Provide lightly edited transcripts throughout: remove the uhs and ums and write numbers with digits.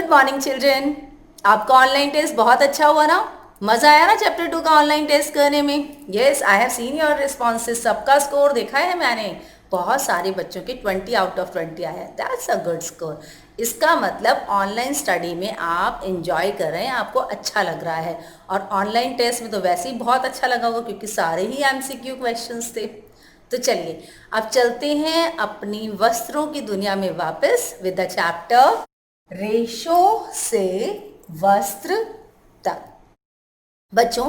Good morning children. आपका online test बहुत अच्छा हुआ ना? मज़ा आया ना चैप्टर 2 का ऑनलाइन टेस्ट करने में? Yes, I have seen your responses. सबका स्कोर देखा है मैंने। बहुत सारे बच्चों के 20 आउट ऑफ 20 आया है। That's a good score. इसका मतलब ऑनलाइन स्टडी में आप इंजॉय कर रहे हैं, आपको अच्छा लग रहा है। और ऑनलाइन टेस्ट में तो वैसे ही बहुत अच्छा लगा होगा क्योंकि सारे ही MCQ क्वेश्चंस थे। तो चलिए अब चलते हैं अपनी वस्त्रों की दुनिया में वापस विद द चैप्टर रेशो से वस्त्र तक। बच्चों,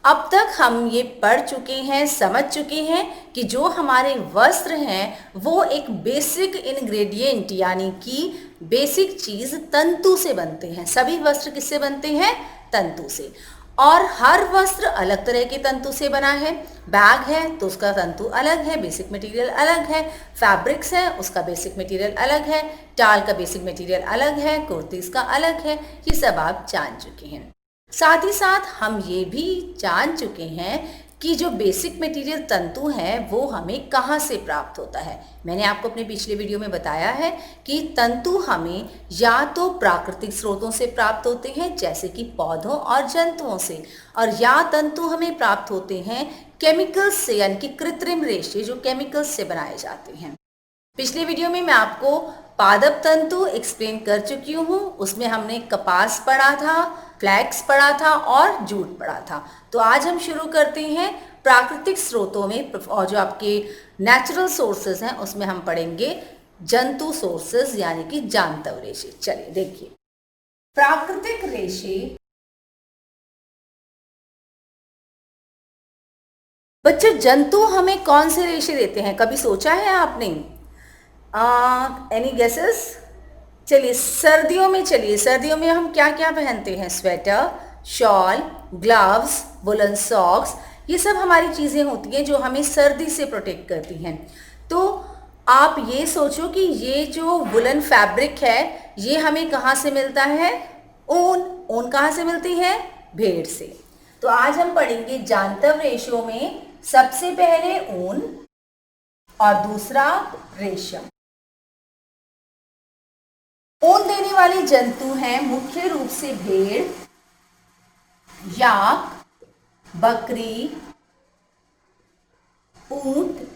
अब तक हम ये पढ़ चुके हैं, समझ चुके हैं कि जो हमारे वस्त्र हैं वो एक बेसिक इंग्रेडिएंट यानी कि बेसिक चीज तंतु से बनते हैं। सभी वस्त्र किससे बनते हैं? तंतु से। और हर वस्त्र अलग तरह के तंतु से बना है। बैग है तो उसका तंतु अलग है, बेसिक मटेरियल अलग है। फैब्रिक्स है, उसका बेसिक मटेरियल अलग है। टाल का बेसिक मटेरियल अलग है, कुर्तीज का अलग है। ये सब आप जान चुके हैं। साथ ही साथ हम ये भी जान चुके हैं कि जो बेसिक मटेरियल तंतु है वो हमें कहाँ से प्राप्त होता है। मैंने आपको अपने पिछले वीडियो में बताया है कि तंतु हमें या तो प्राकृतिक स्रोतों से प्राप्त होते हैं जैसे कि पौधों और जंतुओं से, और या तंतु हमें प्राप्त होते हैं केमिकल्स से यानी कि कृत्रिम रेशे जो केमिकल्स से बनाए जाते हैं। पिछले वीडियो में मैं आपको पादप तंतु एक्सप्लेन कर चुकी हूँ। उसमें हमने कपास पढ़ा था, फ्लैक्स पढ़ा था और जूट पढ़ा था। तो आज हम शुरू करते हैं प्राकृतिक स्रोतों में, और जो आपके नेचुरल सोर्सेज हैं उसमें हम पढ़ेंगे जंतु सोर्सेज यानी कि जांतव रेशे। चलिए देखिए, प्राकृतिक रेशे। बच्चों, जंतु हमें कौन से रेशे देते हैं, कभी सोचा है आपने? Any guesses? चलिए सर्दियों में हम क्या क्या पहनते हैं? Sweater, shawl, gloves, woollen socks, ये सब हमारी चीज़ें होती हैं जो हमें सर्दी से प्रोटेक्ट करती हैं। तो आप ये सोचो कि ये जो वुलन फैब्रिक है ये हमें कहाँ से मिलता है? ऊन कहाँ से मिलती है? भेड़ से। तो आज हम पढ़ेंगे जांतव रेशों में सबसे पहले ऊन और दूसरा रेशम। ऊन देने वाले जंतु हैं मुख्य रूप से भेड़, याक, बकरी, ऊंट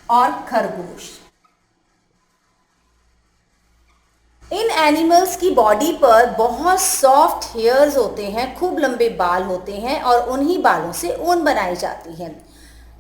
और खरगोश। इन एनिमल्स की बॉडी पर बहुत सॉफ्ट हेयर्स होते हैं, खूब लंबे बाल होते हैं और उन्हीं बालों से ऊन बनाई जाती है।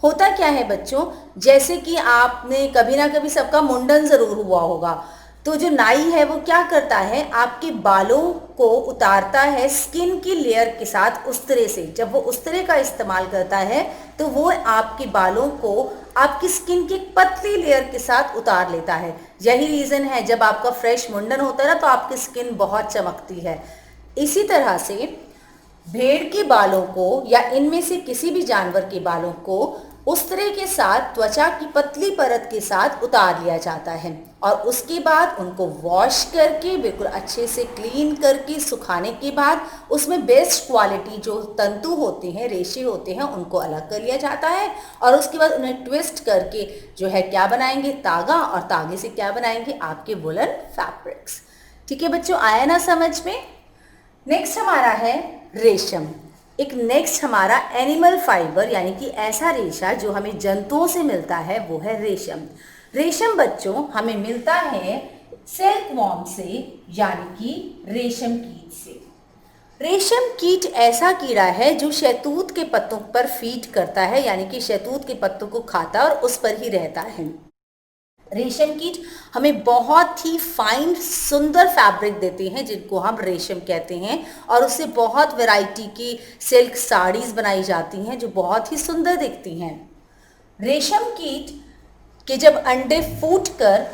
होता क्या है बच्चों, जैसे कि आपने कभी ना कभी सबका मुंडन जरूर हुआ होगा, तो जो नाई है वो क्या करता है, आपके बालों को उतारता है स्किन की लेयर के साथ उस्तरे से। जब वो उस्तरे का इस्तेमाल करता है तो वो आपके बालों को आपकी स्किन की पतली लेयर के साथ उतार लेता है। यही रीज़न है जब आपका फ्रेश मुंडन होता है ना तो आपकी स्किन बहुत चमकती है। इसी तरह से भेड़ के बालों को या इनमें से किसी भी जानवर के बालों को उस्तरे के साथ त्वचा की पतली परत के साथ उतार लिया जाता है और उसके बाद उनको वॉश करके बिल्कुल अच्छे से क्लीन करके सुखाने के बाद उसमें बेस्ट क्वालिटी जो तंतु होते हैं, रेशे होते हैं, उनको अलग कर लिया जाता है और उसके बाद उन्हें ट्विस्ट करके जो है क्या बनाएंगे? तागा, और तागे से क्या बनाएंगे? आपके वुलन फैब्रिक्स। ठीक है बच्चों, आया ना समझ में? नेक्स्ट हमारा है रेशम। नेक्स्ट हमारा एनिमल फाइबर यानी कि ऐसा रेशा जो हमें जंतुओं से मिलता है वो है रेशम। रेशम बच्चों हमें मिलता है सिल्क वॉर्म से यानी कि रेशम कीट से। रेशम कीट ऐसा कीड़ा है जो शहतूत के पत्तों पर फीड करता है यानी कि शहतूत के पत्तों को खाता है और उस पर ही रहता है। रेशम कीट हमें बहुत ही फाइन सुंदर फैब्रिक देते हैं जिनको हम रेशम कहते हैं, और उससे बहुत वैरायटी की सिल्क साड़ीज बनाई जाती हैं जो बहुत ही सुंदर दिखती हैं। रेशम कीट के जब अंडे फूटकर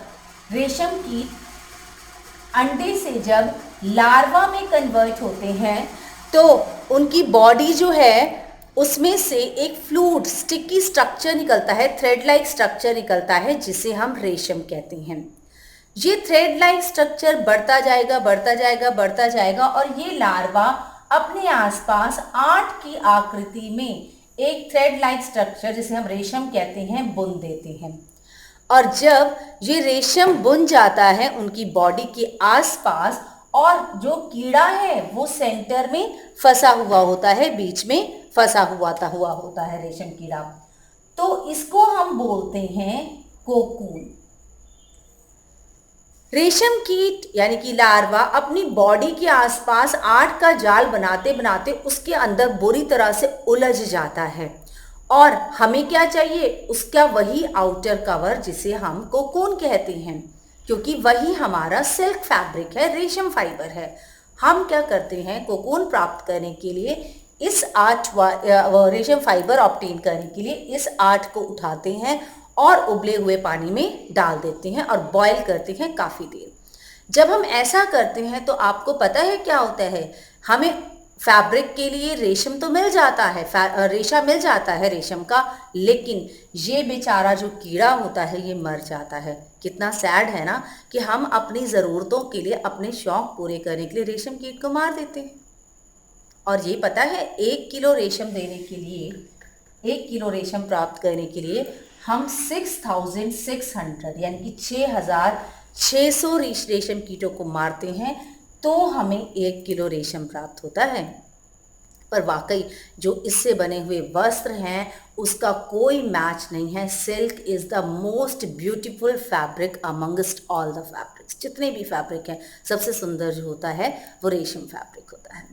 रेशम कीट अंडे से जब लार्वा में कन्वर्ट होते हैं तो उनकी बॉडी जो है उसमें से एक फ्लूइड स्टिकी स्ट्रक्चर निकलता है, थ्रेड लाइक स्ट्रक्चर निकलता है जिसे हम रेशम कहते हैं। ये थ्रेड लाइक स्ट्रक्चर बढ़ता जाएगा और ये लार्वा अपने आसपास 8 की आकृति में एक थ्रेड लाइक स्ट्रक्चर जिसे हम रेशम कहते हैं बुन देते हैं। और जब ये रेशम बुन जाता है उनकी बॉडी के आसपास और जो कीड़ा है वो सेंटर में फंसा हुआ होता है, बीच में फंसा हुआ होता है रेशम कीड़ा। तो इसको हम बोलते हैं कोकून। रेशम कीट यानी कि लार्वा अपनी बॉडी के आसपास आट का जाल बनाते बनाते उसके अंदर बुरी तरह से उलझ जाता है, और हमें क्या चाहिए, उसका वही आउटर कवर जिसे हम कोकून कहते हैं, क्योंकि वही हमारा सिल्क फैब्रिक है, रेशम फाइबर है। हम क्या करते हैं, कोकून प्राप्त करने के लिए इस आर्ट रेशम फाइबर ऑब्टेन करने के लिए इस आर्ट को उठाते हैं और उबले हुए पानी में डाल देते हैं और बॉईल करते हैं काफ़ी देर। जब हम ऐसा करते हैं तो आपको पता है क्या होता है, हमें फैब्रिक के लिए रेशम तो मिल जाता है, रेशा मिल जाता है रेशम का, लेकिन ये बेचारा जो कीड़ा होता है ये मर जाता है। कितना सैड है ना कि हम अपनी ज़रूरतों के लिए, अपने शौक़ पूरे करने के लिए रेशम कीट को मार देते हैं। और ये पता है 1 किलो रेशम देने के लिए, 1 किलो रेशम प्राप्त करने के लिए हम 6600 यानी कि 6600 रेशम कीटों को मारते हैं, तो हमें 1 किलो रेशम प्राप्त होता है। पर वाकई जो इससे बने हुए वस्त्र हैं उसका कोई मैच नहीं है। Silk is the most beautiful fabric amongst all the fabrics. जितने भी फैब्रिक हैं सबसे सुंदर जो होता है वो रेशम फैब्रिक होता है।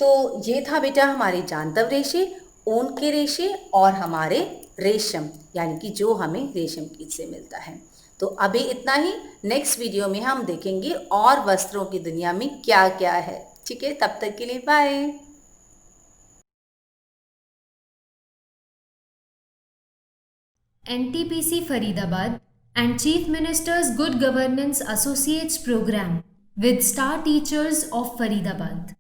तो ये था बेटा हमारे जानतव रेशे, ऊन के रेशे और हमारे रेशम यानी कि जो हमें रेशम कीट से मिलता है। तो अभी इतना ही, नेक्स्ट वीडियो में हम देखेंगे और वस्त्रों की दुनिया में क्या क्या है। ठीक है, तब तक के लिए bye. NTPC Faridabad and Chief Minister's Good Governance Associates Program with Star Teachers of Faridabad.